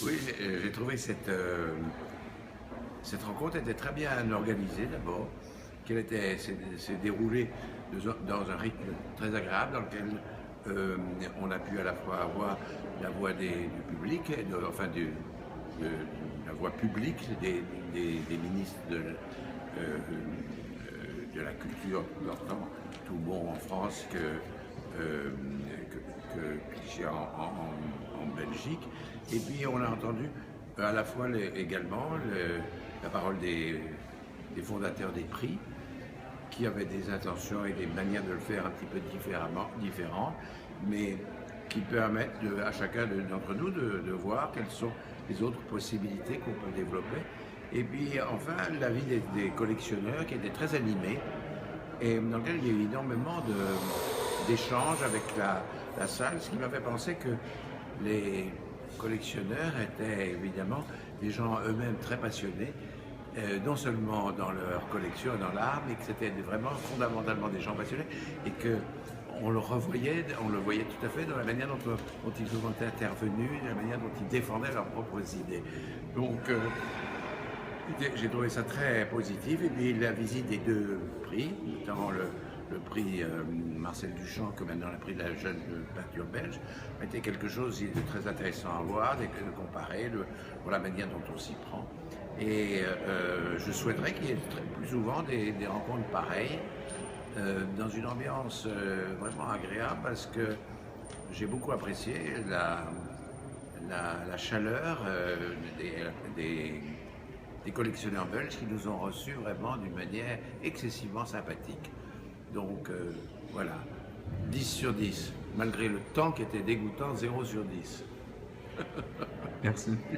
Oui, j'ai trouvé cette rencontre était très bien organisée d'abord, s'est déroulée dans un rythme très agréable dans lequel on a pu à la fois avoir la voix du public, de la voix publique des ministres de la culture d'antan, tout bon en France qu'ici en Belgique. Et puis on a entendu à la fois également la parole des fondateurs des prix, qui avaient des intentions et des manières de le faire un petit peu différentes, mais qui permettent à chacun d'entre nous de voir quelles sont les autres possibilités qu'on peut développer. Et puis enfin, l'avis des collectionneurs qui était très animé et dans lequel il y a eu énormément d'échanges avec la salle, ce qui m'a fait penser que les collectionneurs étaient évidemment des gens eux-mêmes très passionnés, non seulement dans leur collection et dans l'art, mais que c'était vraiment fondamentalement des gens passionnés et que on le voyait tout à fait dans la manière dont ils ont intervenus, la manière dont ils défendaient leurs propres idées. Donc j'ai trouvé ça très positif. Et puis la visite des deux prix, notamment le prix Marcel Duchamp, que maintenant le prix de la jeune peinture belge, a été quelque chose de très intéressant à voir, de comparer, pour la manière dont on s'y prend. Et je souhaiterais qu'il y ait plus souvent des rencontres pareilles, dans une ambiance vraiment agréable, parce que j'ai beaucoup apprécié la chaleur des collectionneurs belges qui nous ont reçus vraiment d'une manière excessivement sympathique. Donc voilà, 10 sur 10, malgré le temps qui était dégoûtant, 0 sur 10. Merci.